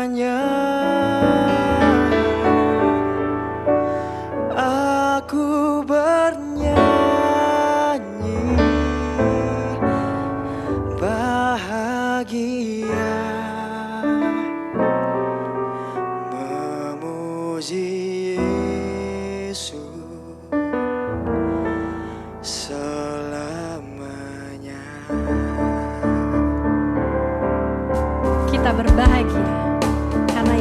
selamanya aku bernyanyi bahagia memuji Yesus selamanya. Kita berbahagia karena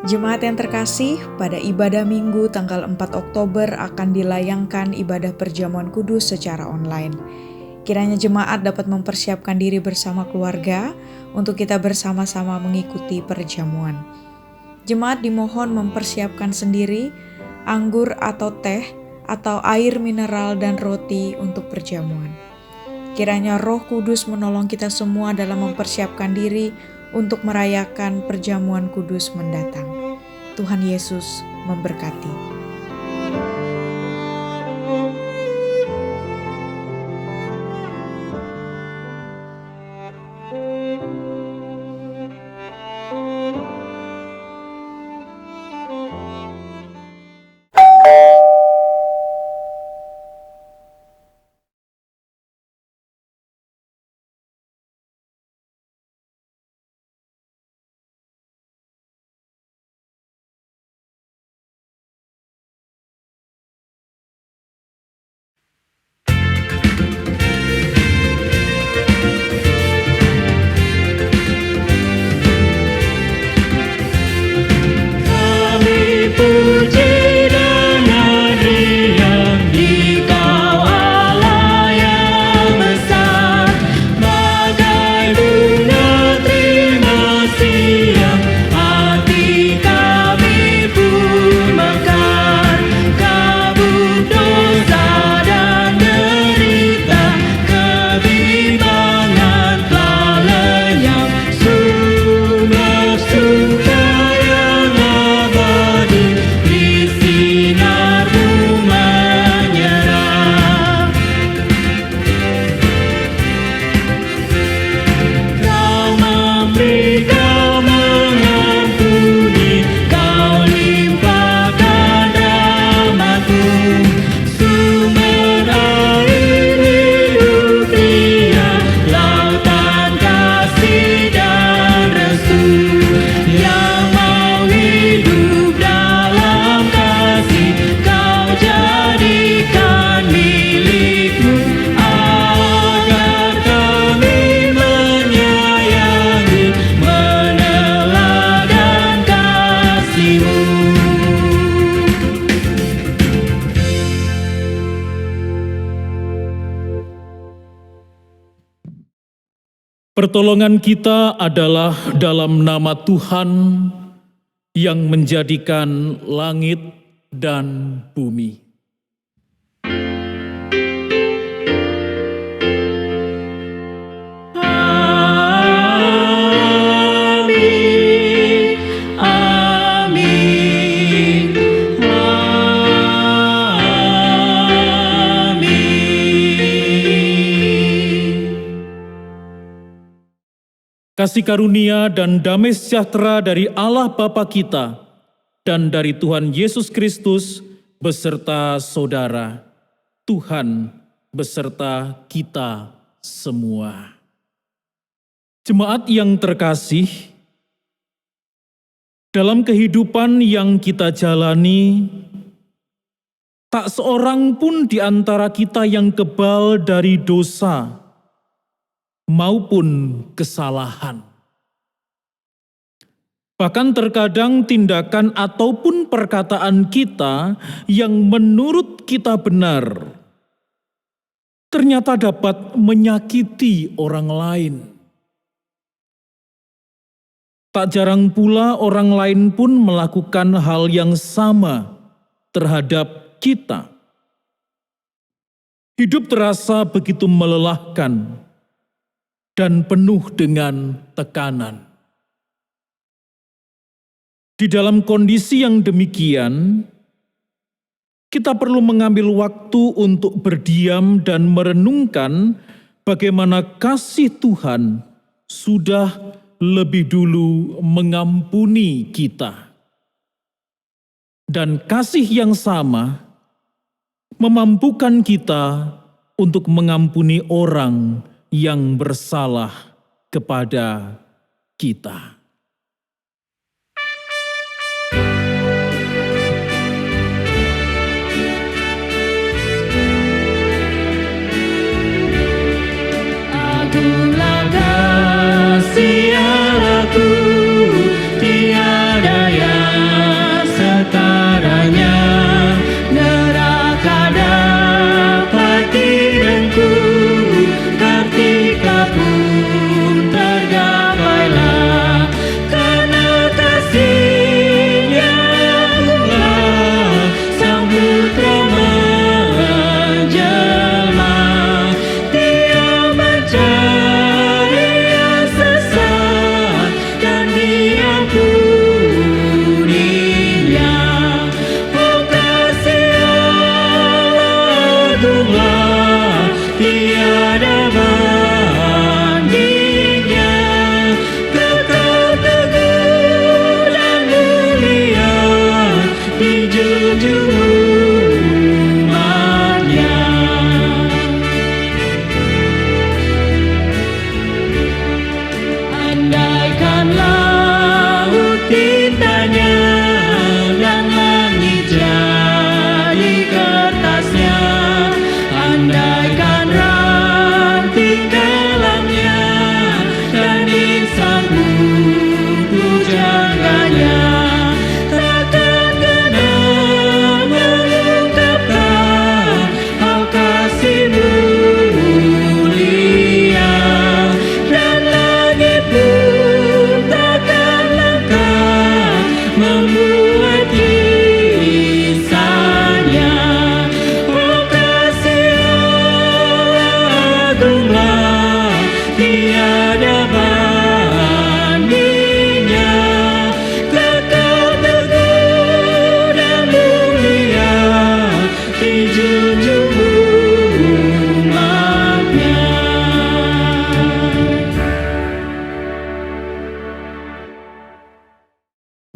Jemaat yang terkasih, pada ibadah Minggu tanggal 4 Oktober akan dilayangkan ibadah perjamuan kudus secara online. Kiranya jemaat dapat mempersiapkan diri bersama keluarga untuk kita bersama-sama mengikuti perjamuan. Jemaat dimohon mempersiapkan sendiri anggur atau teh atau air mineral dan roti untuk perjamuan. Kiranya Roh Kudus menolong kita semua dalam mempersiapkan diri untuk merayakan perjamuan kudus mendatang. Tuhan Yesus memberkati. Pertolongan kita adalah dalam nama Tuhan yang menjadikan langit dan bumi. Kasih karunia dan damai sejahtera dari Allah Bapa kita dan dari Tuhan Yesus Kristus beserta saudara, Tuhan beserta kita semua. Jemaat yang terkasih, dalam kehidupan yang kita jalani, tak seorang pun di antara kita yang kebal dari dosa maupun kesalahan. Bahkan terkadang tindakan ataupun perkataan kita yang menurut kita benar, ternyata dapat menyakiti orang lain. Tak jarang pula orang lain pun melakukan hal yang sama terhadap kita. Hidup terasa begitu melelahkan dan penuh dengan tekanan. Di dalam kondisi yang demikian, kita perlu mengambil waktu untuk berdiam dan merenungkan bagaimana kasih Tuhan sudah lebih dulu mengampuni kita. Dan kasih yang sama memampukan kita untuk mengampuni orang yang bersalah kepada kita. Agunglah kasih Allah, tiada yang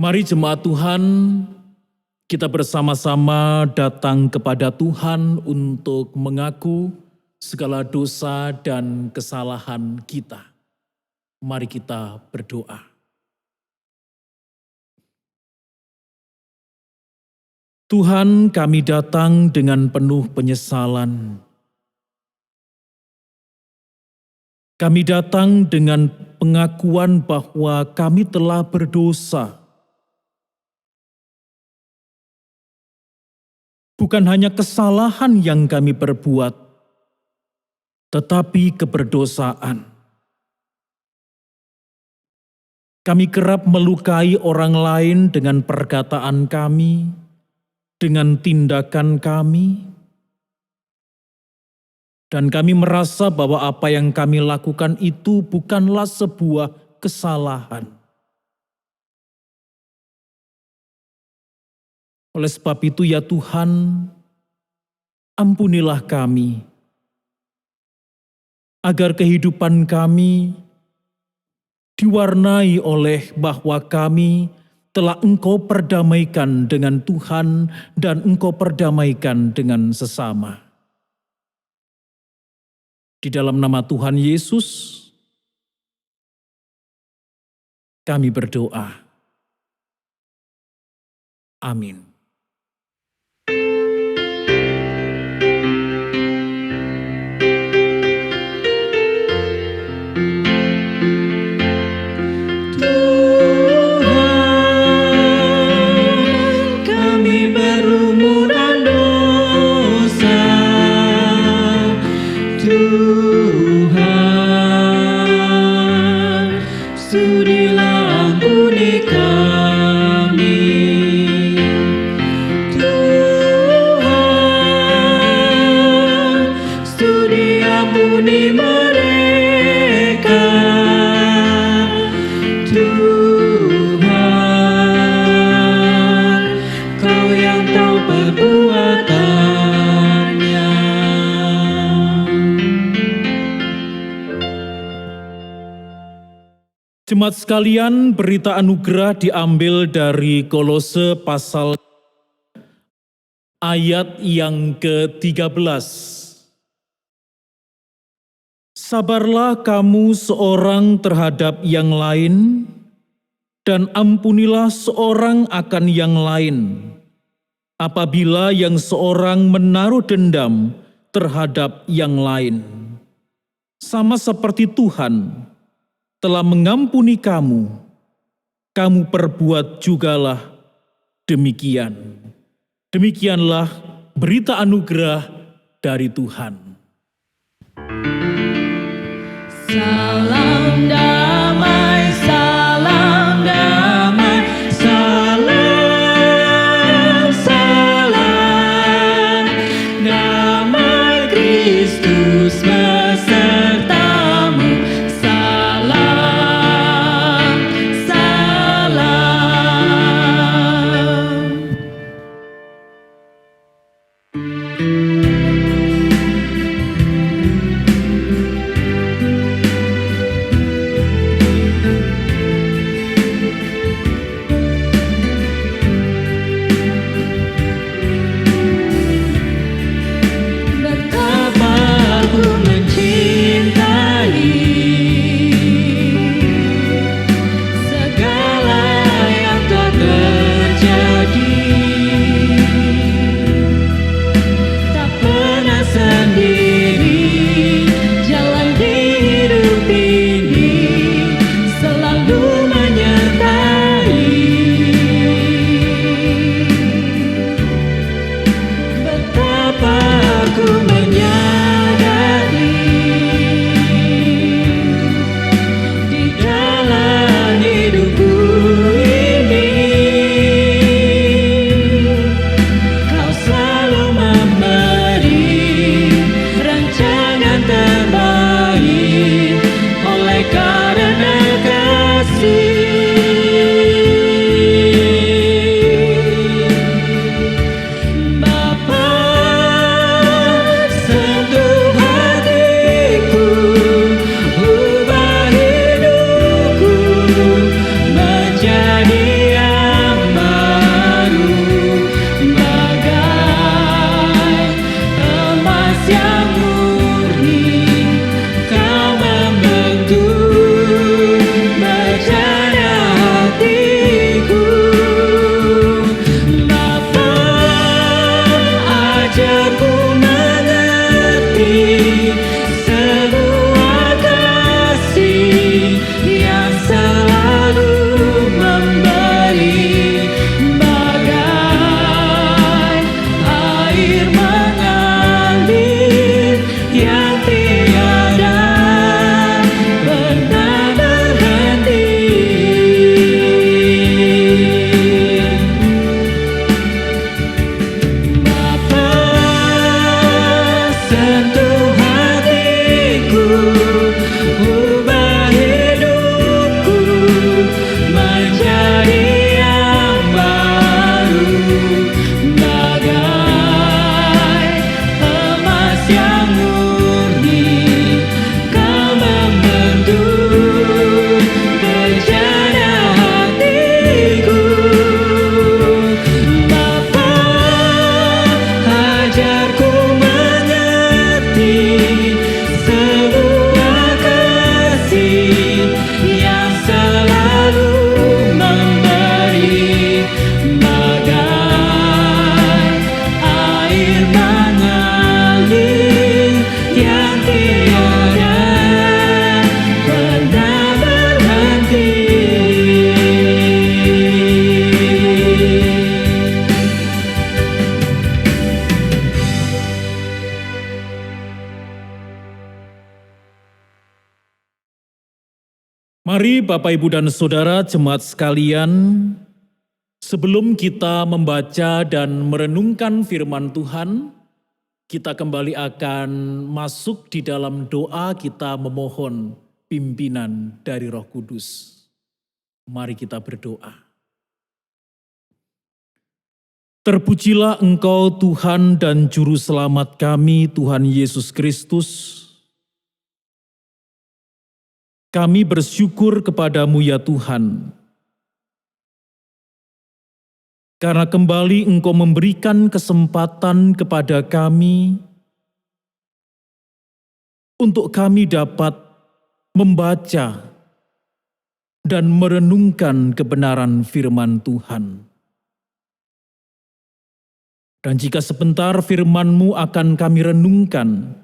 Mari jemaat Tuhan, kita bersama-sama datang kepada Tuhan untuk mengaku segala dosa dan kesalahan kita. Mari kita berdoa. Tuhan, kami datang dengan penuh penyesalan. Kami datang dengan pengakuan bahwa kami telah berdosa. Bukan hanya kesalahan yang kami perbuat, tetapi keberdosaan. Kami kerap melukai orang lain dengan perkataan kami, dengan tindakan kami, dan kami merasa bahwa apa yang kami lakukan itu bukanlah sebuah kesalahan. Oleh sebab itu ya Tuhan, ampunilah kami, agar kehidupan kami diwarnai oleh bahwa kami telah Engkau perdamaikan dengan Tuhan dan Engkau perdamaikan dengan sesama. Di dalam nama Tuhan Yesus, kami berdoa. Amin. Jemaat sekalian, berita anugerah diambil dari Kolose pasal ayat yang ke-13. Sabarlah kamu seorang terhadap yang lain, dan ampunilah seorang akan yang lain, apabila yang seorang menaruh dendam terhadap yang lain. Sama seperti Tuhan telah mengampuni kamu, kamu perbuat jugalah demikian. Demikianlah berita anugerah dari Tuhan. Salam damai, salam damai, salam, salam. Damai Kristus besertamu, salam, salam. sentuh hatiku, ubah hidupku menjadi yang baru, bagai emas yang murni. Kau membentuk bejana hatiku. Bapa, ajarku mengerti sebuah kasih yang selalu memberi, bagai air mengalir yang tiada pernah berhenti. Mari Bapak, Ibu, dan Saudara jemaat sekalian, sebelum kita membaca dan merenungkan firman Tuhan, kita kembali akan masuk di dalam doa kita memohon pimpinan dari Roh Kudus. Mari kita berdoa. Terpujilah Engkau Tuhan dan Juru Selamat kami, Tuhan Yesus Kristus. Kami bersyukur kepadamu ya Tuhan, karena kembali Engkau memberikan kesempatan kepada kami untuk kami dapat membaca dan merenungkan kebenaran firman Tuhan. Dan jika sebentar firman-Mu akan kami renungkan,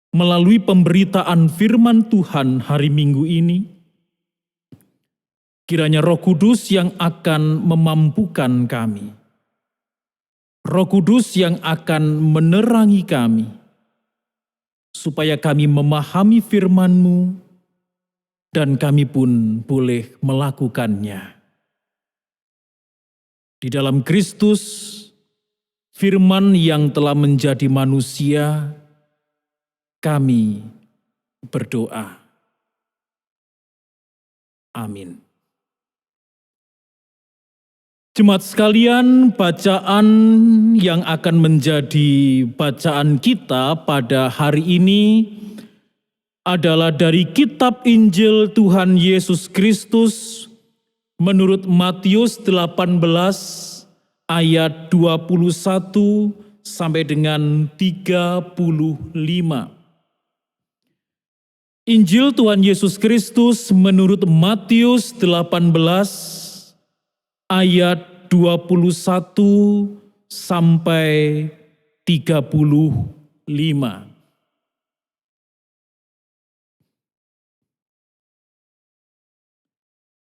melalui pemberitaan firman Tuhan hari Minggu ini, kiranya Roh Kudus yang akan memampukan kami, Roh Kudus yang akan menerangi kami, supaya kami memahami firman-Mu dan kami pun boleh melakukannya. Di dalam Kristus, firman yang telah menjadi manusia, kami berdoa. Amin. Jemaat sekalian, bacaan yang akan menjadi bacaan kita pada hari ini adalah dari kitab Injil Tuhan Yesus Kristus menurut Matius 18 ayat 21 sampai dengan 35. Injil Tuhan Yesus Kristus menurut Matius 18 ayat 21 sampai 35.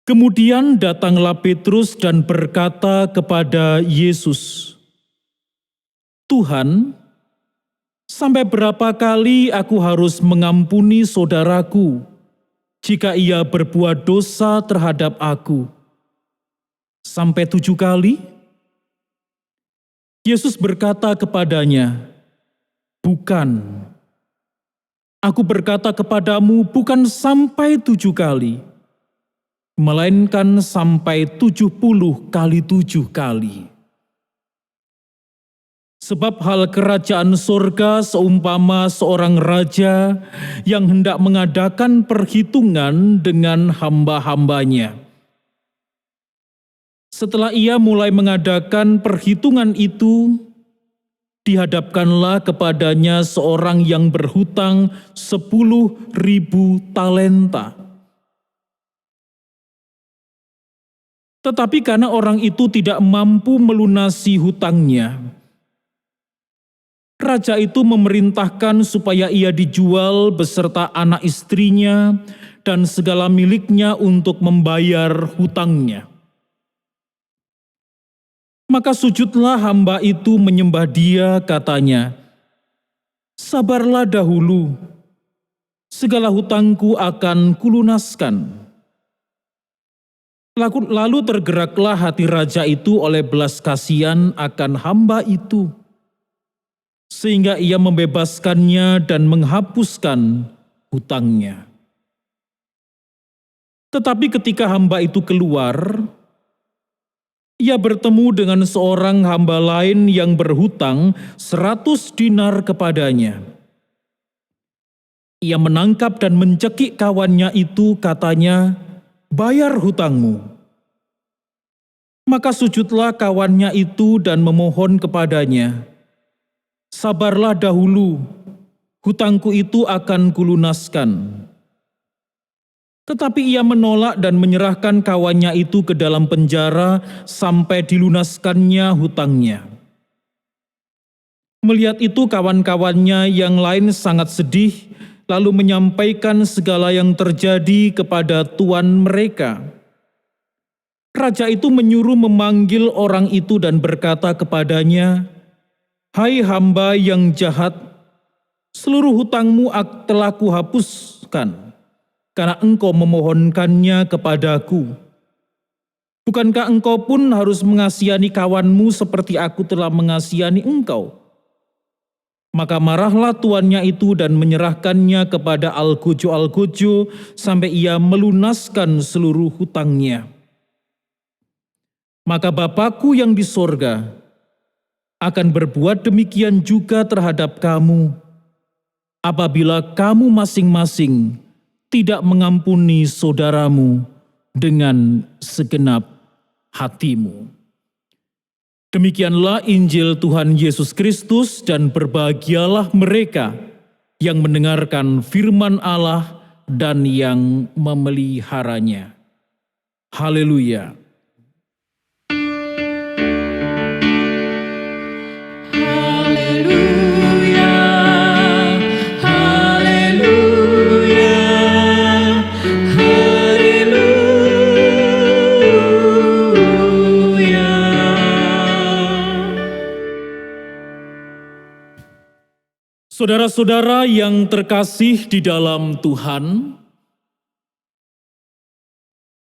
Kemudian datanglah Petrus dan berkata kepada Yesus, "Tuhan, sampai berapa kali aku harus mengampuni saudaraku jika ia berbuat dosa terhadap aku? Sampai 7 kali?" Yesus berkata kepadanya, "Bukan. Aku berkata kepadamu, bukan sampai 7 kali, melainkan sampai 70 kali 7 kali. Sebab hal kerajaan surga seumpama seorang raja yang hendak mengadakan perhitungan dengan hamba-hambanya. Setelah ia mulai mengadakan perhitungan itu, dihadapkanlah kepadanya seorang yang berhutang 10.000 talenta. Tetapi karena orang itu tidak mampu melunasi hutangnya, raja itu memerintahkan supaya ia dijual beserta anak istrinya dan segala miliknya untuk membayar hutangnya. Maka sujudlah hamba itu menyembah dia, katanya, "Sabarlah dahulu, segala hutangku akan kulunaskan." Lalu tergeraklah hati raja itu oleh belas kasihan akan hamba itu. sehingga ia membebaskannya dan menghapuskan hutangnya. Tetapi ketika hamba itu keluar, ia bertemu dengan seorang hamba lain yang berhutang 100 dinar kepadanya. Ia menangkap dan mencekik kawannya itu, katanya, "Bayar hutangmu." Maka sujudlah kawannya itu dan memohon kepadanya, "Sabarlah dahulu, hutangku itu akan kulunaskan." Tetapi ia menolak dan menyerahkan kawannya itu ke dalam penjara sampai dilunaskannya hutangnya. Melihat itu kawan-kawannya yang lain sangat sedih, lalu menyampaikan segala yang terjadi kepada tuan mereka. Raja itu menyuruh memanggil orang itu dan berkata kepadanya, "Hai hamba yang jahat, seluruh hutangmu telah kuhapuskan, karena engkau memohonkannya kepadaku. Bukankah engkau pun harus mengasihani kawanmu seperti aku telah mengasihani engkau?" Maka marahlah tuannya itu dan menyerahkannya kepada algojo-algojo sampai ia melunaskan seluruh hutangnya. Maka Bapakku yang di sorga akan berbuat demikian juga terhadap kamu, apabila kamu masing-masing tidak mengampuni saudaramu dengan segenap hatimu. Demikianlah Injil Tuhan Yesus Kristus, dan berbahagialah mereka yang mendengarkan firman Allah dan yang memeliharanya. Haleluya. Haleluya, haleluya, haleluya. Saudara-saudara yang terkasih di dalam Tuhan,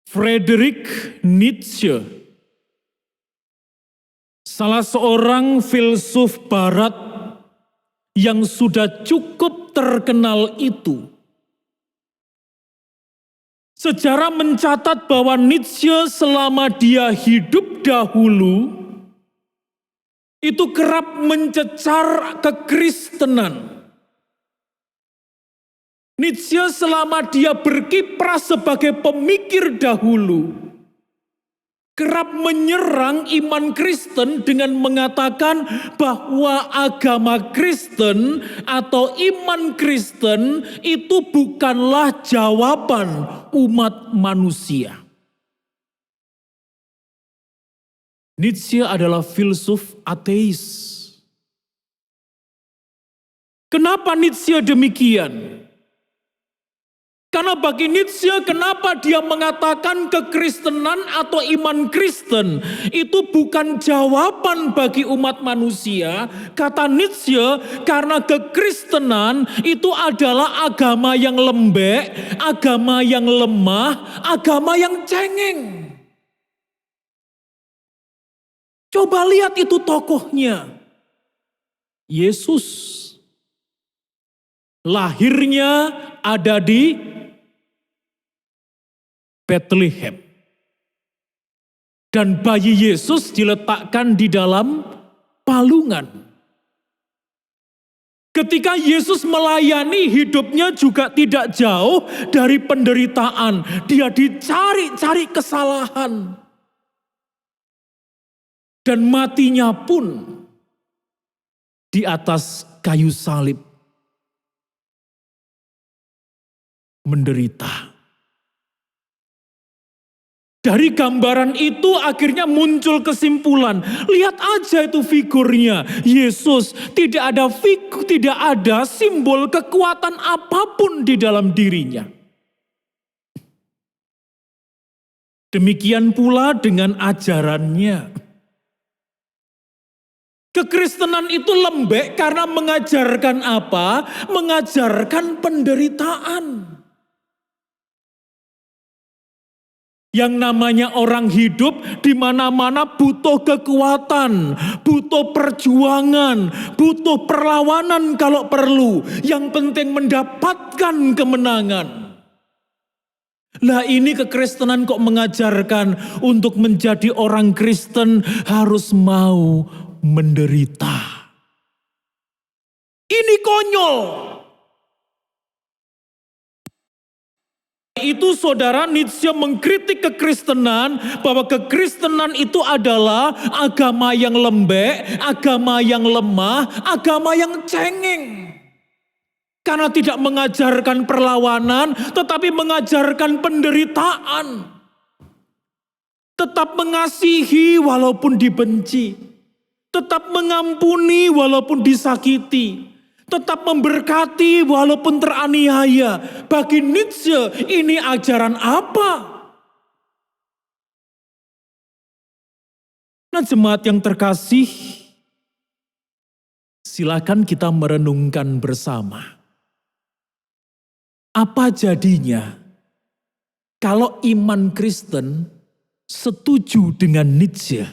Friedrich Nietzsche, salah seorang filsuf barat yang sudah cukup terkenal itu, sejarah mencatat bahwa Nietzsche selama dia hidup dahulu itu kerap mencecar kekristenan. Nietzsche selama dia berkiprah sebagai pemikir dahulu, kerap menyerang iman Kristen dengan mengatakan bahwa agama Kristen atau iman Kristen itu bukanlah jawaban umat manusia. Nietzsche adalah filsuf ateis. Kenapa Nietzsche demikian? Karena bagi Nietzsche, kenapa dia mengatakan kekristenan atau iman Kristen itu bukan jawaban bagi umat manusia? Kata Nietzsche, karena kekristenan itu adalah agama yang lembek, agama yang lemah, agama yang cengeng. Coba lihat itu tokohnya. Yesus. Lahirnya ada di Bethlehem. Dan bayi Yesus diletakkan di dalam palungan. Ketika Yesus melayani, hidupnya juga tidak jauh dari penderitaan. Dia dicari-cari kesalahan. Dan matinya pun di atas kayu salib. Menderita. Dari gambaran itu akhirnya muncul kesimpulan. Lihat aja itu figurnya. Yesus tidak ada simbol kekuatan apapun di dalam dirinya. Demikian pula dengan ajarannya. Kekristenan itu lembek karena mengajarkan apa? Mengajarkan penderitaan. Yang namanya orang hidup di mana-mana butuh kekuatan, butuh perjuangan, butuh perlawanan kalau perlu. Yang penting mendapatkan kemenangan. Lah ini kekristenan kok mengajarkan untuk menjadi orang Kristen harus mau menderita. Ini konyol. Itu saudara, Nietzsche mengkritik kekristenan bahwa kekristenan itu adalah agama yang lembek, agama yang lemah, agama yang cengeng. Karena tidak mengajarkan perlawanan, tetapi mengajarkan penderitaan. Tetap mengasihi walaupun dibenci. Tetap mengampuni walaupun disakiti. Tetap memberkati walaupun teraniaya. Bagi Nietzsche ini ajaran apa? Nah jemaat yang terkasih, silakan kita merenungkan bersama. Apa jadinya kalau iman Kristen setuju dengan Nietzsche?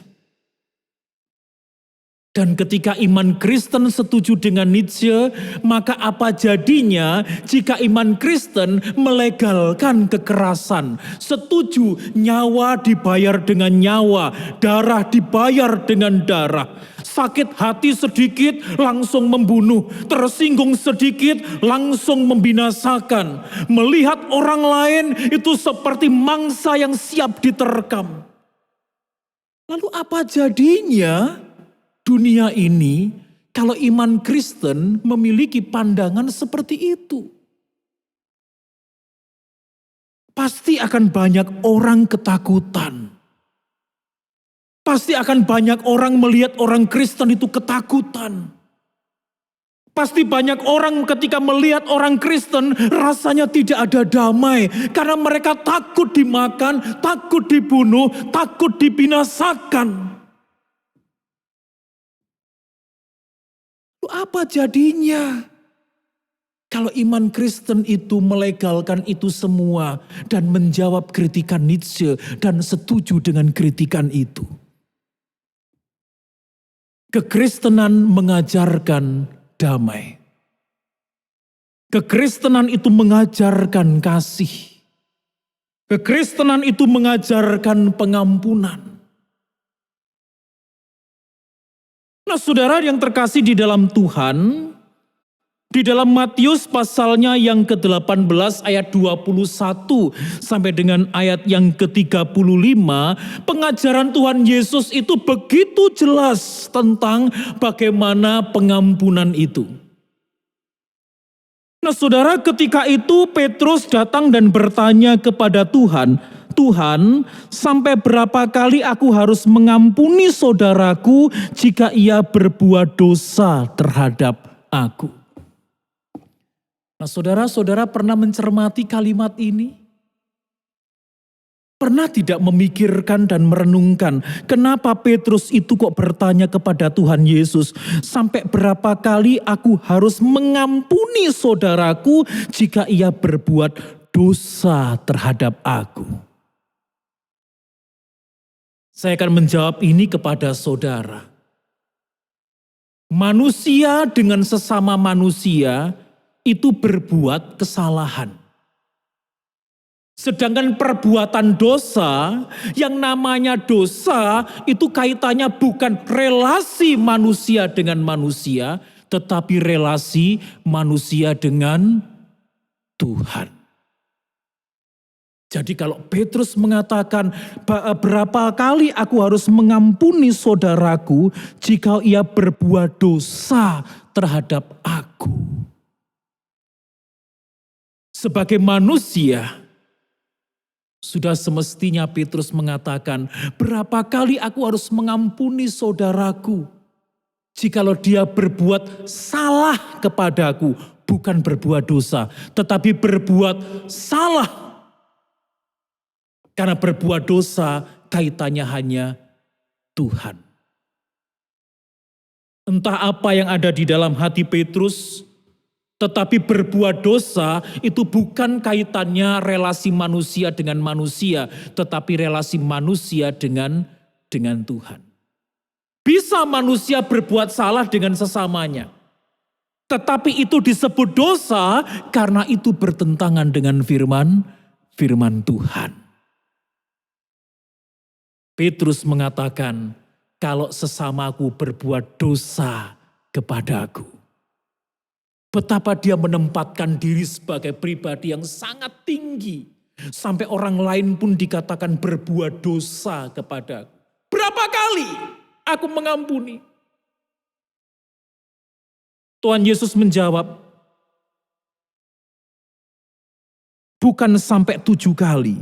Dan ketika iman Kristen setuju dengan Nietzsche, maka apa jadinya jika iman Kristen melegalkan kekerasan? Setuju nyawa dibayar dengan nyawa, darah dibayar dengan darah. Sakit hati sedikit langsung membunuh, tersinggung sedikit langsung membinasakan. Melihat orang lain itu seperti mangsa yang siap diterkam. Lalu apa jadinya dunia ini kalau iman Kristen memiliki pandangan seperti itu? Pasti akan banyak orang ketakutan. Pasti akan banyak orang melihat orang Kristen itu ketakutan. Pasti banyak orang ketika melihat orang Kristen rasanya tidak ada damai. Karena mereka takut dimakan, takut dibunuh, takut dibinasakan. Apa jadinya kalau iman Kristen itu melegalkan itu semua dan menjawab kritikan Nietzsche dan setuju dengan kritikan itu? Kekristenan mengajarkan damai. Kekristenan itu mengajarkan kasih. Kekristenan itu mengajarkan pengampunan. Nah saudara yang terkasih di dalam Tuhan, di dalam Matius pasalnya yang ke-18 ayat 21 sampai dengan ayat yang ke-35, pengajaran Tuhan Yesus itu begitu jelas tentang bagaimana pengampunan itu. Nah saudara, ketika itu Petrus datang dan bertanya kepada Tuhan, Tuhan, sampai berapa kali aku harus mengampuni saudaraku jika ia berbuat dosa terhadap aku? Nah saudara-saudara pernah mencermati kalimat ini? Pernah tidak memikirkan dan merenungkan kenapa Petrus itu kok bertanya kepada Tuhan Yesus, sampai berapa kali aku harus mengampuni saudaraku jika ia berbuat dosa terhadap aku? Saya akan menjawab ini kepada saudara. Manusia dengan sesama manusia itu berbuat kesalahan. Sedangkan perbuatan dosa, yang namanya dosa itu kaitannya bukan relasi manusia dengan manusia, tetapi relasi manusia dengan Tuhan. Jadi kalau Petrus mengatakan berapa kali aku harus mengampuni saudaraku jika ia berbuat dosa terhadap aku. Sebagai manusia, sudah semestinya Petrus mengatakan, berapa kali aku harus mengampuni saudaraku jikalau dia berbuat salah kepadaku, bukan berbuat dosa, tetapi berbuat salah. Karena berbuat dosa kaitannya hanya Tuhan. Entah apa yang ada di dalam hati Petrus, Tetapi berbuat dosa itu bukan kaitannya relasi manusia dengan manusia, tetapi relasi manusia dengan Tuhan. Bisa manusia berbuat salah dengan sesamanya, tetapi itu disebut dosa karena itu bertentangan dengan firman Tuhan. Petrus mengatakan, kalau sesamaku berbuat dosa kepadaku. Betapa dia menempatkan diri sebagai pribadi yang sangat tinggi. Sampai orang lain pun dikatakan berbuat dosa kepadaku. Berapa kali aku mengampuni? Tuhan Yesus menjawab, bukan sampai 7 kali.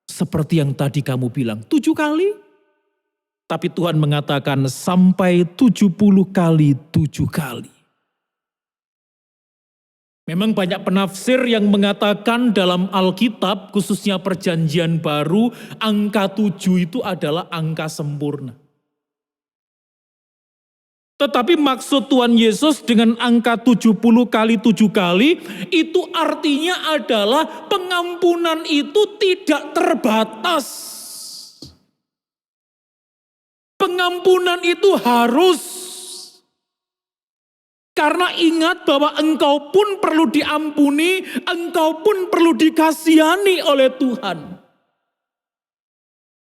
Seperti yang tadi kamu bilang, 7 kali? Tapi Tuhan mengatakan sampai 70 kali 7 kali. Memang banyak penafsir yang mengatakan dalam Alkitab, khususnya Perjanjian Baru, angka 7 itu adalah angka sempurna. Tetapi maksud Tuhan Yesus dengan angka 70 kali 7 kali, itu artinya adalah pengampunan itu tidak terbatas. Pengampunan itu harus. Karena ingat bahwa engkau pun perlu diampuni, engkau pun perlu dikasihani oleh Tuhan.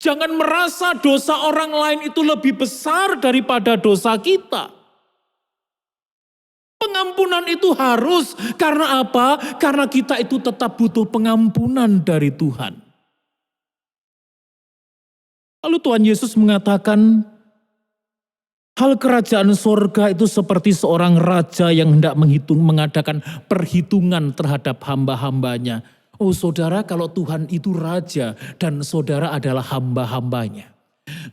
Jangan merasa dosa orang lain itu lebih besar daripada dosa kita. Pengampunan itu harus, karena apa? Karena kita itu tetap butuh pengampunan dari Tuhan. Lalu Tuhan Yesus mengatakan, hal kerajaan sorga itu seperti seorang raja yang hendak mengadakan perhitungan terhadap hamba-hambanya. Oh saudara, kalau Tuhan itu raja dan saudara adalah hamba-hambanya.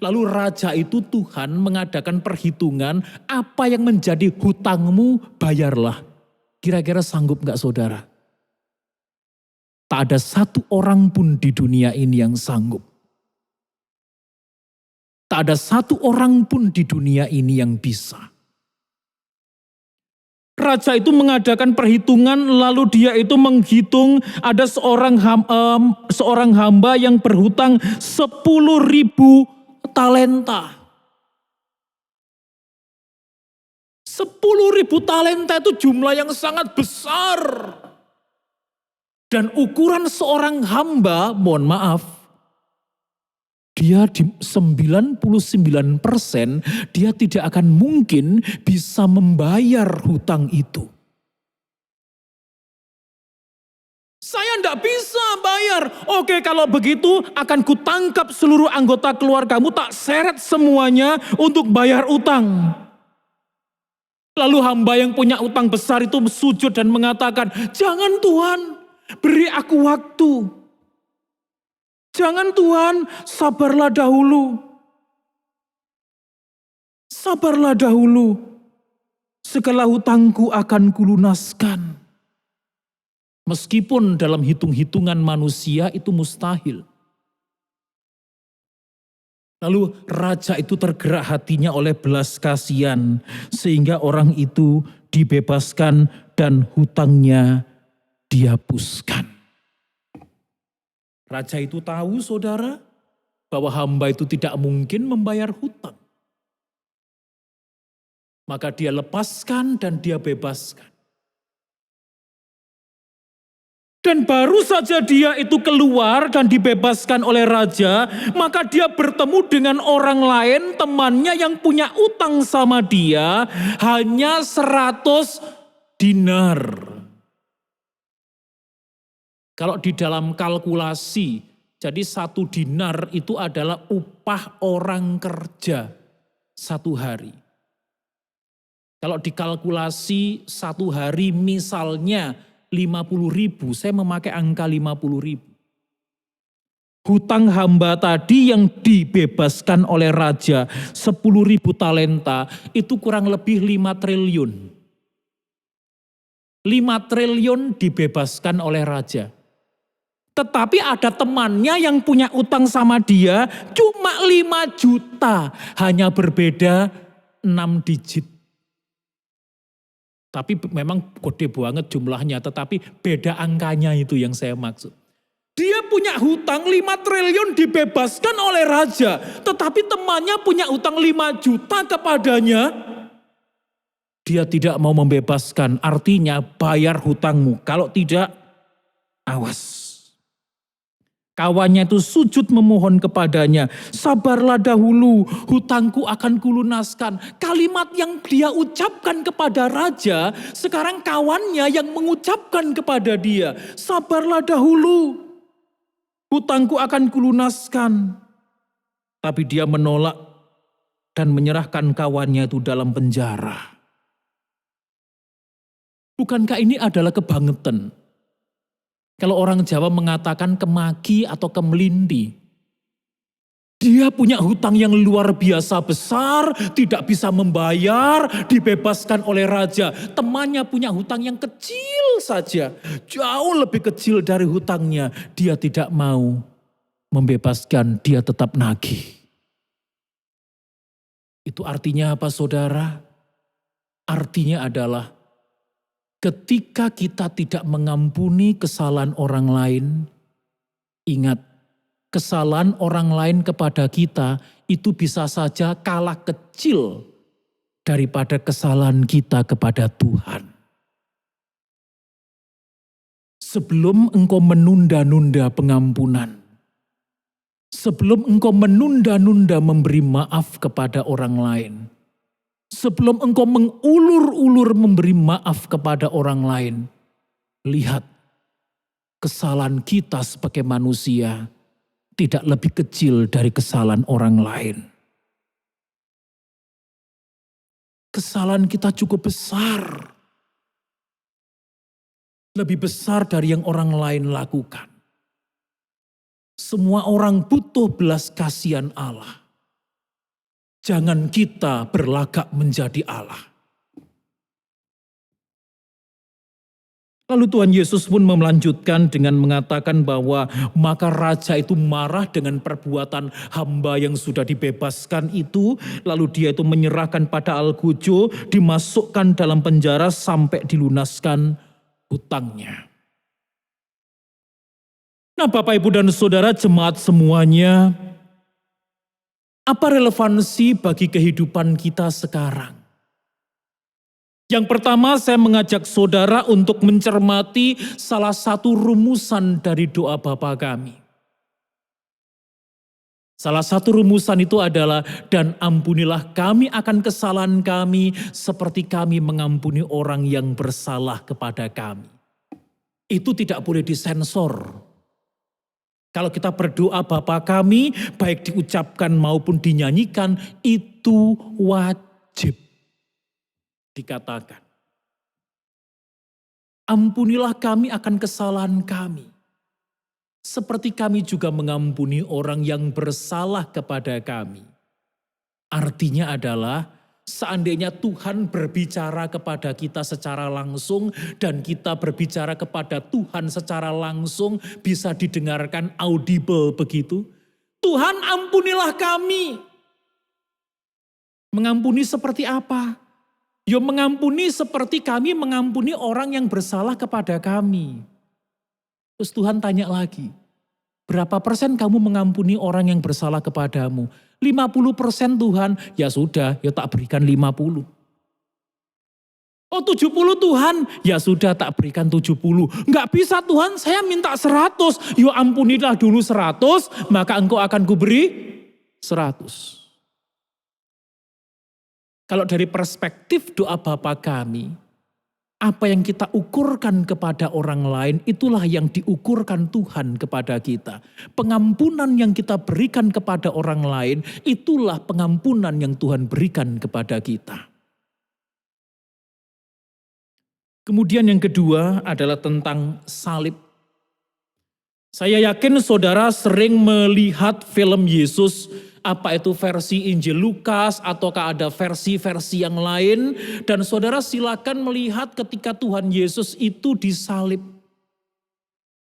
Lalu raja itu Tuhan mengadakan perhitungan, apa yang menjadi hutangmu bayarlah. Kira-kira sanggup gak saudara? Tak ada satu orang pun di dunia ini yang sanggup. Tak ada satu orang pun di dunia ini yang bisa. Raja itu mengadakan perhitungan, lalu dia itu menghitung ada seorang hamba yang berhutang 10.000 talenta. 10.000 talenta itu jumlah yang sangat besar. Dan ukuran seorang hamba, mohon maaf, dia di 99% dia tidak akan mungkin bisa membayar hutang itu. Saya tidak bisa bayar. Oke, kalau begitu akan kutangkap seluruh anggota keluargamu, tak seret semuanya untuk bayar utang. Lalu hamba yang punya utang besar itu sujud dan mengatakan, jangan Tuhan, beri aku waktu. Jangan Tuhan, sabarlah dahulu. Sabarlah dahulu. Segala hutangku akan kulunaskan. Meskipun dalam hitung-hitungan manusia itu mustahil. Lalu raja itu tergerak hatinya oleh belas kasihan. Sehingga orang itu dibebaskan dan hutangnya dihapuskan. Raja itu tahu saudara bahwa hamba itu tidak mungkin membayar hutang. Maka dia lepaskan dan dia bebaskan. Dan baru saja dia itu keluar dan dibebaskan oleh raja, maka dia bertemu dengan orang lain, temannya yang punya utang sama dia, hanya 100 dinar. Kalau di dalam kalkulasi, jadi 1 dinar itu adalah upah orang kerja 1 hari. Kalau dikalkulasi 1 hari misalnya 50.000, saya memakai angka 50.000. Hutang hamba tadi yang dibebaskan oleh raja 10.000 talenta itu kurang lebih 5 triliun. 5 triliun dibebaskan oleh raja. Tetapi ada temannya yang punya utang sama dia cuma 5 juta. Hanya berbeda 6 digit. Tapi memang gede banget jumlahnya, tetapi beda angkanya itu yang saya maksud. Dia punya hutang 5 triliun dibebaskan oleh raja, tetapi temannya punya hutang 5 juta kepadanya. Dia tidak mau membebaskan, artinya bayar hutangmu. Kalau tidak, awas. Kawannya itu sujud memohon kepadanya, sabarlah dahulu, hutangku akan kulunaskan. Kalimat yang dia ucapkan kepada raja, sekarang kawannya yang mengucapkan kepada dia, sabarlah dahulu, hutangku akan kulunaskan. Tapi dia menolak dan menyerahkan kawannya itu dalam penjara. Bukankah ini adalah kebangetan? Kalau orang Jawa mengatakan kemaki atau kemelindi. Dia punya hutang yang luar biasa besar, tidak bisa membayar, dibebaskan oleh raja. Temannya punya hutang yang kecil saja, jauh lebih kecil dari hutangnya. Dia tidak mau membebaskan, dia tetap nagih. Itu artinya apa, saudara? Artinya adalah ketika kita tidak mengampuni kesalahan orang lain, ingat, kesalahan orang lain kepada kita itu bisa saja kalah kecil daripada kesalahan kita kepada Tuhan. Sebelum engkau menunda-nunda pengampunan, sebelum engkau menunda-nunda memberi maaf kepada orang lain, sebelum engkau mengulur-ulur memberi maaf kepada orang lain, lihat kesalahan kita sebagai manusia tidak lebih kecil dari kesalahan orang lain. Kesalahan kita cukup besar, lebih besar dari yang orang lain lakukan. Semua orang butuh belas kasihan Allah. Jangan kita berlagak menjadi Allah. Lalu Tuhan Yesus pun melanjutkan dengan mengatakan bahwa maka raja itu marah dengan perbuatan hamba yang sudah dibebaskan itu. Lalu dia itu menyerahkan pada algojo, dimasukkan dalam penjara sampai dilunaskan hutangnya. Nah, Bapak, Ibu, dan Saudara jemaat semuanya, apa relevansi bagi kehidupan kita sekarang? Yang pertama, saya mengajak saudara untuk mencermati salah satu rumusan dari doa Bapa kami. Salah satu rumusan itu adalah, dan ampunilah kami akan kesalahan kami seperti kami mengampuni orang yang bersalah kepada kami. Itu tidak boleh disensor. Kalau kita berdoa Bapa kami, baik diucapkan maupun dinyanyikan, itu wajib dikatakan. Ampunilah kami akan kesalahan kami, seperti kami juga mengampuni orang yang bersalah kepada kami. Artinya adalah, seandainya Tuhan berbicara kepada kita secara langsung dan kita berbicara kepada Tuhan secara langsung, bisa didengarkan audible begitu. Tuhan, ampunilah kami. Mengampuni seperti apa? Ya, mengampuni seperti kami mengampuni orang yang bersalah kepada kami. Terus Tuhan tanya lagi, berapa persen kamu mengampuni orang yang bersalah kepadamu? 50% Tuhan, ya sudah, ya tak berikan 50. Oh 70 Tuhan, ya sudah tak berikan 70. Enggak bisa Tuhan, saya minta 100. Yo ampunilah dulu 100, maka engkau akan kuberi 100. Kalau dari perspektif doa Bapa kami, apa yang kita ukurkan kepada orang lain, itulah yang diukurkan Tuhan kepada kita. Pengampunan yang kita berikan kepada orang lain, itulah pengampunan yang Tuhan berikan kepada kita. Kemudian yang kedua adalah tentang salib. Saya yakin saudara sering melihat film Yesus, apa itu versi Injil Lukas ataukah ada versi-versi yang lain. Dan saudara silakan melihat ketika Tuhan Yesus itu disalib.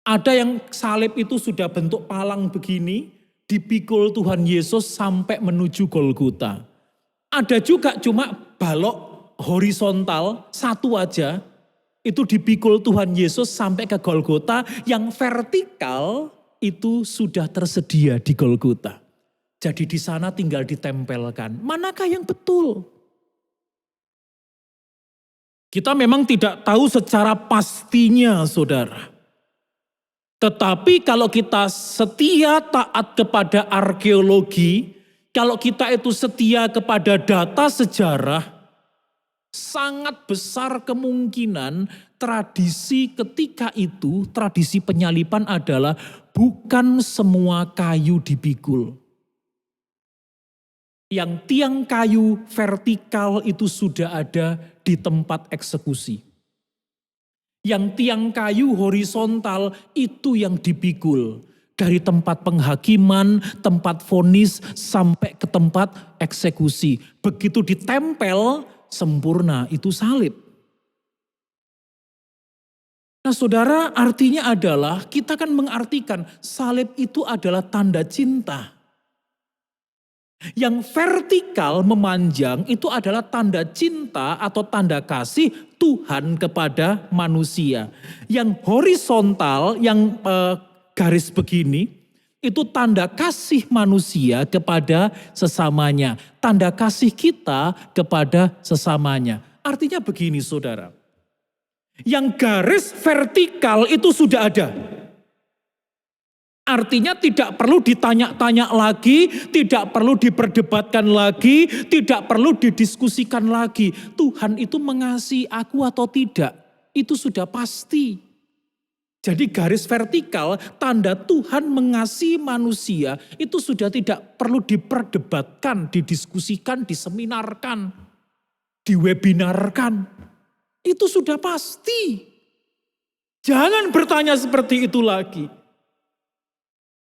Ada yang salib itu sudah bentuk palang begini, dipikul Tuhan Yesus sampai menuju Golgota. Ada juga cuma balok horizontal, satu aja, itu dipikul Tuhan Yesus sampai ke Golgota. Yang vertikal itu sudah tersedia di Golgota. Jadi di sana tinggal ditempelkan. Manakah yang betul? Kita memang tidak tahu secara pastinya, saudara. Tetapi kalau kita setia taat kepada arkeologi, kalau kita itu setia kepada data sejarah, sangat besar kemungkinan tradisi ketika itu, tradisi penyaliban adalah bukan semua kayu dipikul. Yang tiang kayu vertikal itu sudah ada di tempat eksekusi. Yang tiang kayu horizontal itu yang dipikul. Dari tempat penghakiman, tempat vonis, sampai ke tempat eksekusi. Begitu ditempel, sempurna, itu salib. Nah saudara, artinya adalah, kita kan mengartikan salib itu adalah tanda cinta. Yang vertikal memanjang itu adalah tanda cinta atau tanda kasih Tuhan kepada manusia. Yang horizontal, yang garis begini, itu tanda kasih manusia kepada sesamanya. Tanda kasih kita kepada sesamanya. Artinya begini saudara. Yang garis vertikal itu sudah ada. Artinya tidak perlu ditanya-tanya lagi, tidak perlu diperdebatkan lagi, tidak perlu didiskusikan lagi. Tuhan itu mengasihi aku atau tidak, itu sudah pasti. Jadi garis vertikal, tanda Tuhan mengasihi manusia, itu sudah tidak perlu diperdebatkan, didiskusikan, diseminarkan, diwebinarkan. Itu sudah pasti. Jangan bertanya seperti itu lagi.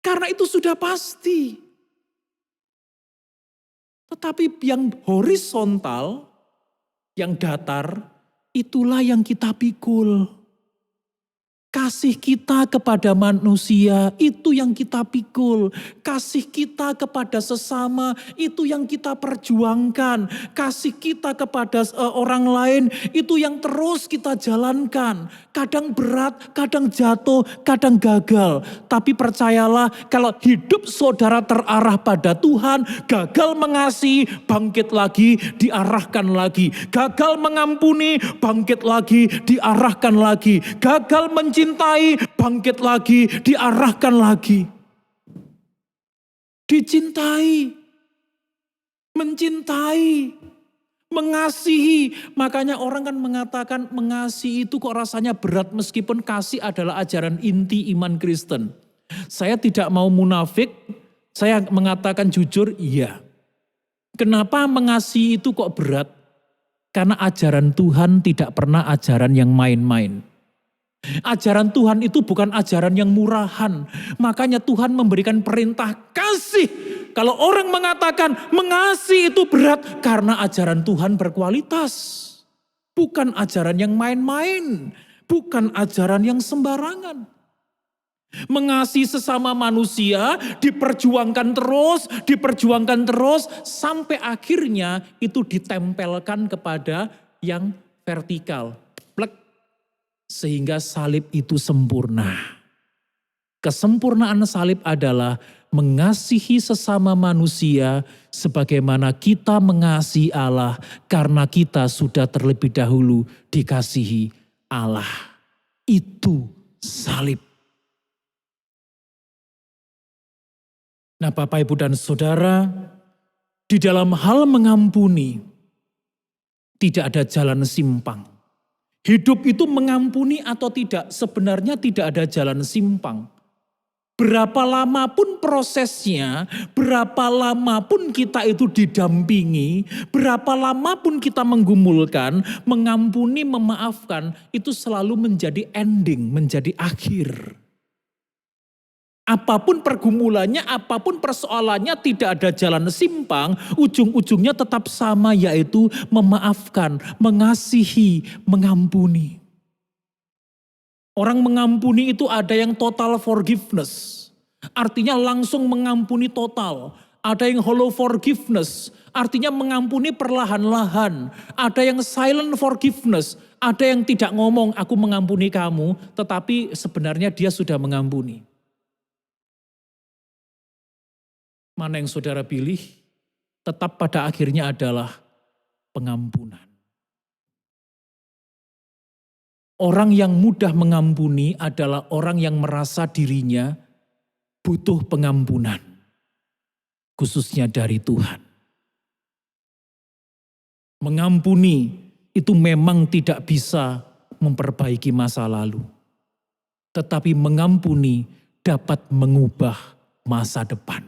Karena itu sudah pasti. Tetapi yang horizontal, yang datar, itulah yang kita pikul. Kasih kita kepada manusia, itu yang kita pikul. Kasih kita kepada sesama, itu yang kita perjuangkan. Kasih kita kepada orang lain, itu yang terus kita jalankan. Kadang berat, kadang jatuh, kadang gagal. Tapi percayalah, kalau hidup saudara terarah pada Tuhan, gagal mengasihi, bangkit lagi, diarahkan lagi. Gagal mengampuni, bangkit lagi, diarahkan lagi. Gagal mencintai, bangkit lagi, diarahkan lagi. Dicintai, mencintai, mengasihi. Makanya orang kan mengatakan mengasihi itu kok rasanya berat, meskipun kasih adalah ajaran inti iman Kristen. Saya tidak mau munafik, saya mengatakan jujur, iya. Kenapa mengasihi itu kok berat? Karena ajaran Tuhan tidak pernah ajaran yang main-main. Ajaran Tuhan itu bukan ajaran yang murahan. Makanya Tuhan memberikan perintah kasih. Kalau orang mengatakan mengasihi itu berat, karena ajaran Tuhan berkualitas. Bukan ajaran yang main-main. Bukan ajaran yang sembarangan. Mengasihi sesama manusia diperjuangkan terus sampai akhirnya itu ditempelkan kepada yang vertikal. Sehingga salib itu sempurna. Kesempurnaan salib adalah mengasihi sesama manusia sebagaimana kita mengasihi Allah karena kita sudah terlebih dahulu dikasihi Allah. Itu salib. Nah Bapak Ibu dan Saudara, di dalam hal mengampuni tidak ada jalan simpang. Hidup itu mengampuni atau tidak, sebenarnya tidak ada jalan simpang. Berapa lama pun prosesnya, berapa lama pun kita itu didampingi, berapa lama pun kita menggumulkan, mengampuni, memaafkan, itu selalu menjadi ending, menjadi akhir. Apapun pergumulannya, apapun persoalannya, tidak ada jalan simpang, ujung-ujungnya tetap sama, yaitu memaafkan, mengasihi, mengampuni. Orang mengampuni itu ada yang total forgiveness, artinya langsung mengampuni total. Ada yang hollow forgiveness, artinya mengampuni perlahan-lahan. Ada yang silent forgiveness, ada yang tidak ngomong aku mengampuni kamu, tetapi sebenarnya dia sudah mengampuni. Mana yang saudara pilih? Tetap pada akhirnya adalah pengampunan. Orang yang mudah mengampuni adalah orang yang merasa dirinya butuh pengampunan, khususnya dari Tuhan. Mengampuni itu memang tidak bisa memperbaiki masa lalu, tetapi mengampuni dapat mengubah masa depan.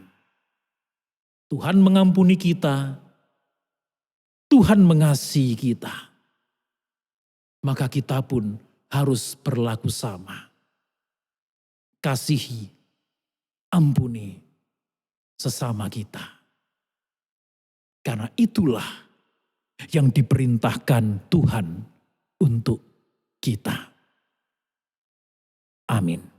Tuhan mengampuni kita, Tuhan mengasihi kita, maka kita pun harus berlaku sama. Kasihi, ampuni sesama kita. Karena itulah yang diperintahkan Tuhan untuk kita. Amin.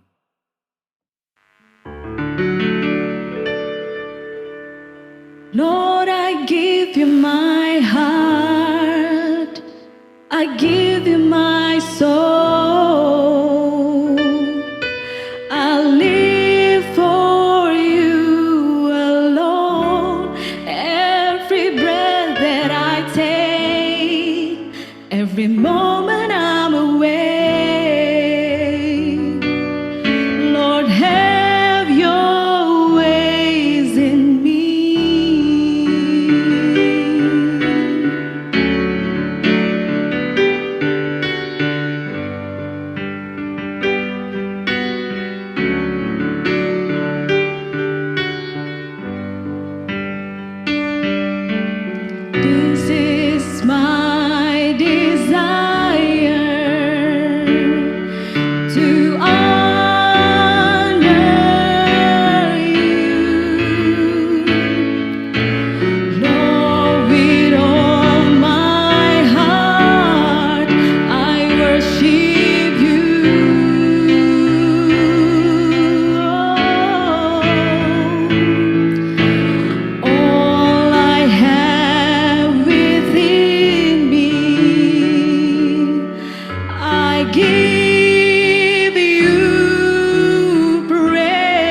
Lord, I give you my heart, I give you my soul. I live for you alone. Every breath that I take, every moment I'm awake. Lord, have your ways in me. This is my desire, to honor you, Lord, with all my heart I worship you. All I have within me, I give you praise.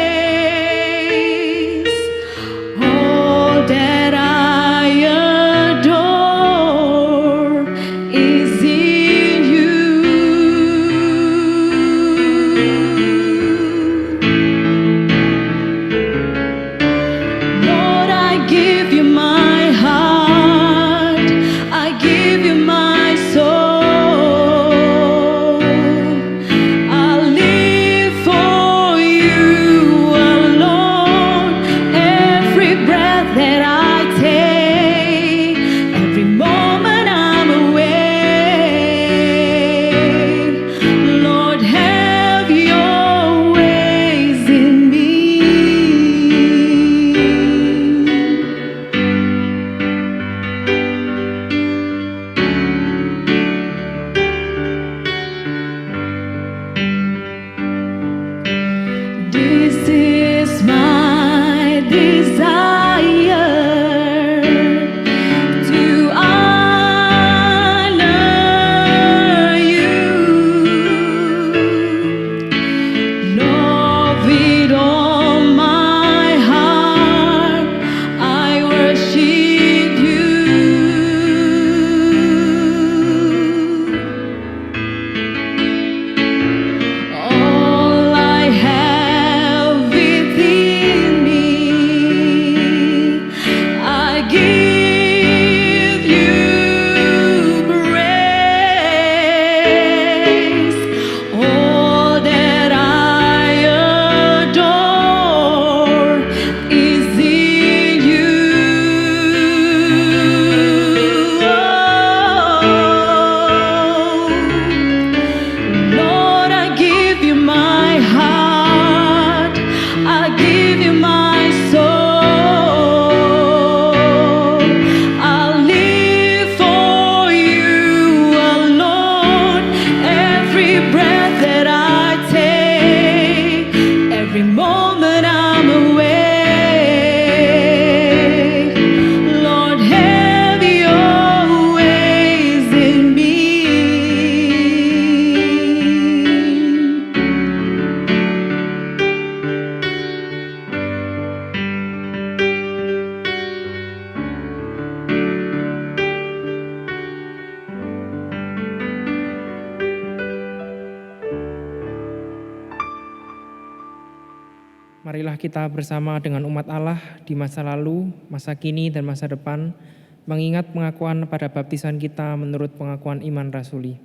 All that I adore is in you. Lord, I give you my heart, I give you my soul. Marilah kita bersama dengan umat Allah di masa lalu, masa kini, dan masa depan, mengingat pengakuan pada baptisan kita menurut pengakuan iman rasuli.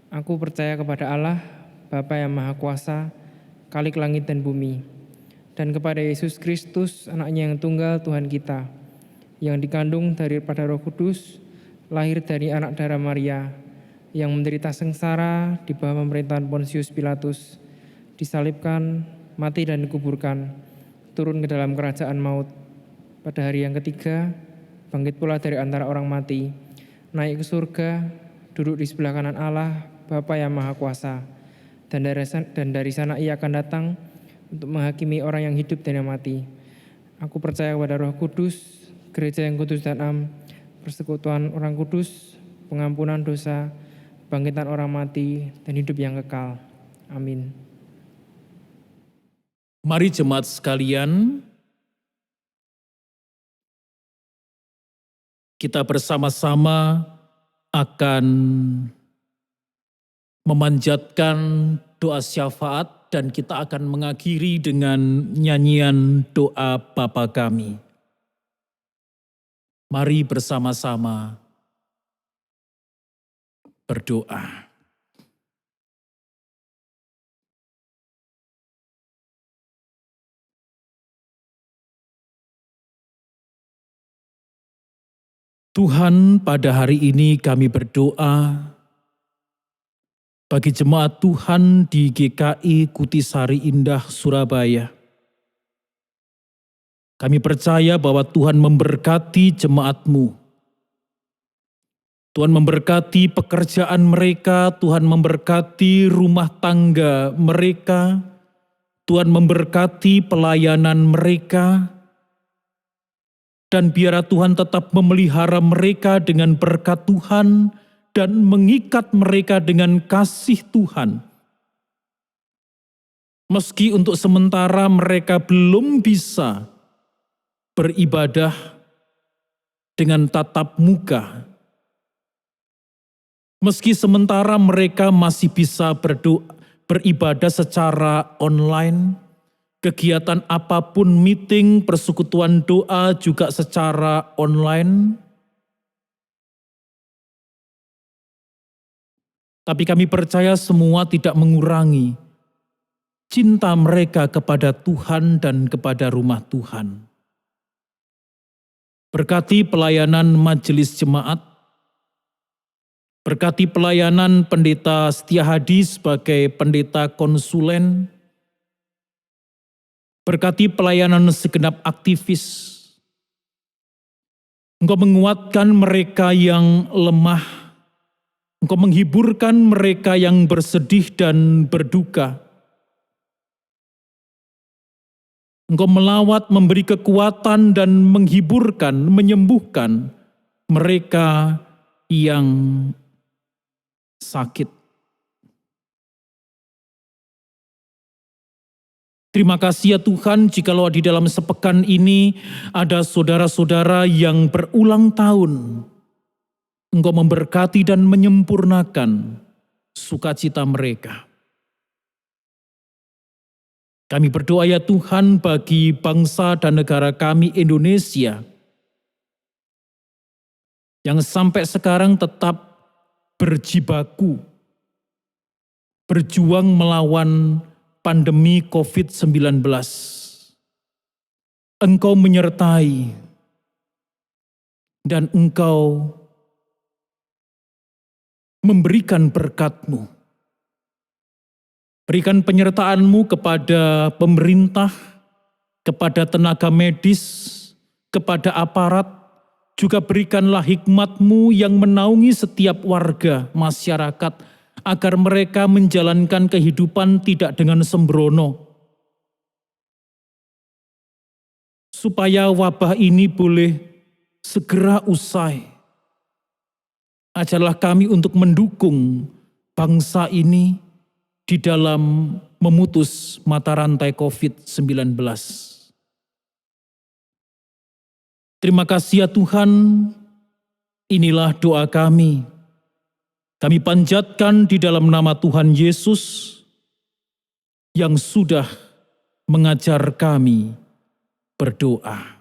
Aku percaya kepada Allah, Bapa yang Maha Kuasa, Khalik langit dan bumi, dan kepada Yesus Kristus, anaknya yang tunggal Tuhan kita, yang dikandung daripada Roh Kudus, lahir dari anak darah Maria, yang menderita sengsara di bawah pemerintahan Pontius Pilatus, disalibkan, mati dan dikuburkan, turun ke dalam kerajaan maut. Pada hari yang ketiga, bangkit pula dari antara orang mati, naik ke surga, duduk di sebelah kanan Allah, Bapa yang Maha Kuasa, dan dari sana ia akan datang untuk menghakimi orang yang hidup dan yang mati. Aku percaya kepada Roh Kudus, gereja yang kudus dan am, persekutuan orang kudus, pengampunan dosa, bangkitan orang mati, dan hidup yang kekal. Amin. Mari jemaat sekalian, kita bersama-sama akan memanjatkan doa syafaat dan kita akan mengakhiri dengan nyanyian doa Bapa kami. Mari bersama-sama berdoa. Tuhan, pada hari ini kami berdoa bagi jemaat Tuhan di GKI Kutisari Indah, Surabaya. Kami percaya bahwa Tuhan memberkati jemaat-Mu. Tuhan memberkati pekerjaan mereka, Tuhan memberkati rumah tangga mereka, Tuhan memberkati pelayanan mereka, dan biarlah Tuhan tetap memelihara mereka dengan berkat Tuhan dan mengikat mereka dengan kasih Tuhan. Meski untuk sementara mereka belum bisa beribadah dengan tatap muka, meski sementara mereka masih bisa beribadah secara online, kegiatan apapun, meeting, persekutuan doa juga secara online. Tapi kami percaya semua tidak mengurangi cinta mereka kepada Tuhan dan kepada rumah Tuhan. Berkati pelayanan majelis jemaat, berkati pelayanan pendeta Setia Hadi sebagai pendeta konsulen, berkati pelayanan segenap aktivis. Engkau menguatkan mereka yang lemah. Engkau menghiburkan mereka yang bersedih dan berduka. Engkau melawat, memberi kekuatan dan menghiburkan, menyembuhkan mereka yang sakit. Terima kasih ya Tuhan, jikalau di dalam sepekan ini ada saudara-saudara yang berulang tahun, Engkau memberkati dan menyempurnakan sukacita mereka. Kami berdoa ya Tuhan bagi bangsa dan negara kami Indonesia, yang sampai sekarang tetap berjibaku, berjuang melawan pandemi COVID-19. Engkau menyertai dan Engkau memberikan berkat-Mu. Berikan penyertaan-Mu kepada pemerintah, kepada tenaga medis, kepada aparat, juga berikanlah hikmat-Mu yang menaungi setiap warga masyarakat, agar mereka menjalankan kehidupan tidak dengan sembrono. Supaya wabah ini boleh segera usai. Ajarlah kami untuk mendukung bangsa ini di dalam memutus mata rantai COVID-19. Terima kasih ya Tuhan, inilah doa kami. Kami panjatkan di dalam nama Tuhan Yesus yang sudah mengajar kami berdoa.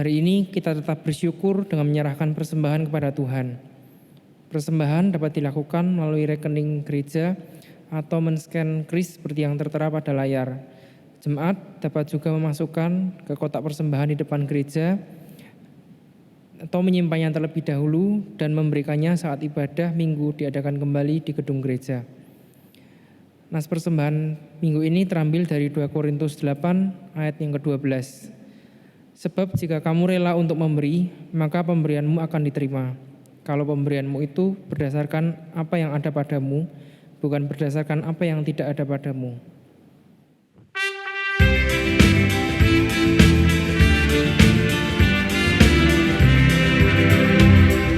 Hari ini kita tetap bersyukur dengan menyerahkan persembahan kepada Tuhan. Persembahan dapat dilakukan melalui rekening gereja atau men-scan kris seperti yang tertera pada layar. Jemaat dapat juga memasukkan ke kotak persembahan di depan gereja atau menyimpannya terlebih dahulu dan memberikannya saat ibadah minggu diadakan kembali di gedung gereja. Nas persembahan minggu ini terambil dari 2 Korintus 8 ayat yang ke-12. Sebab jika kamu rela untuk memberi, maka pemberianmu akan diterima. Kalau pemberianmu itu berdasarkan apa yang ada padamu, bukan berdasarkan apa yang tidak ada padamu.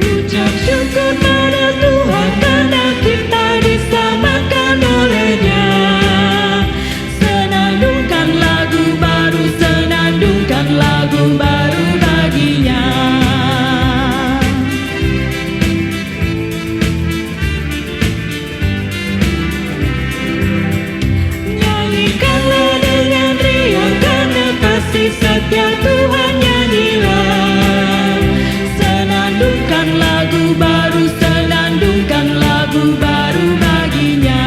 Ucap syukur pada Tuhan karena kita diselamatkan oleh-Nya. Senandungkan lagu baru, senandungkan lagu baru bagi-Nya. Nyanyikanlah dengan riang karena kasih setia Tuhan, nyanyilah. Senandungkan lagu baru, senandungkan lagu baru bagi-Nya.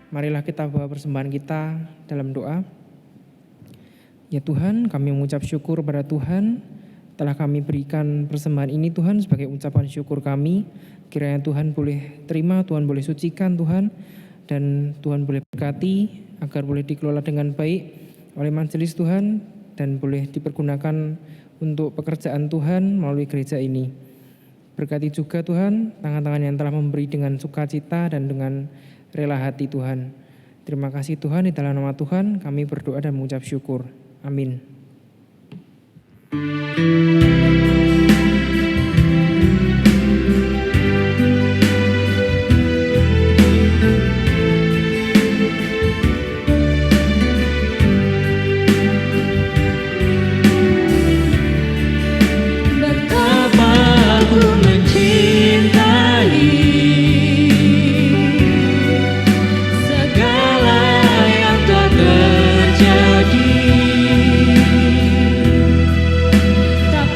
Marilah kita bawa persembahan kita dalam doa. Ya Tuhan, kami mengucap syukur pada Tuhan telah kami berikan persembahan ini Tuhan sebagai ucapan syukur kami. Kiranya Tuhan boleh terima, Tuhan boleh sucikan Tuhan, dan Tuhan boleh berkati agar boleh dikelola dengan baik oleh majelis Tuhan dan boleh dipergunakan untuk pekerjaan Tuhan melalui gereja ini. Berkati juga Tuhan tangan-tangan yang telah memberi dengan sukacita dan dengan rela hati Tuhan. Terima kasih Tuhan, di dalam nama Tuhan kami berdoa dan mengucap syukur. Amin. Betapa aku mencintai segala yang telah terjadi. Tak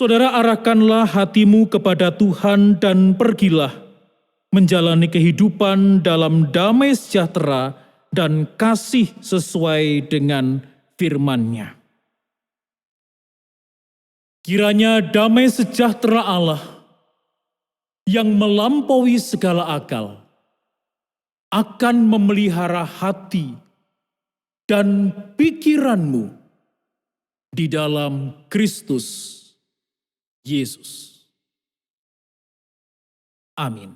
Saudara, arahkanlah hatimu kepada Tuhan dan pergilah menjalani kehidupan dalam damai sejahtera dan kasih sesuai dengan firman-Nya. Kiranya damai sejahtera Allah yang melampaui segala akal akan memelihara hati dan pikiranmu di dalam Kristus Yesus. Amin.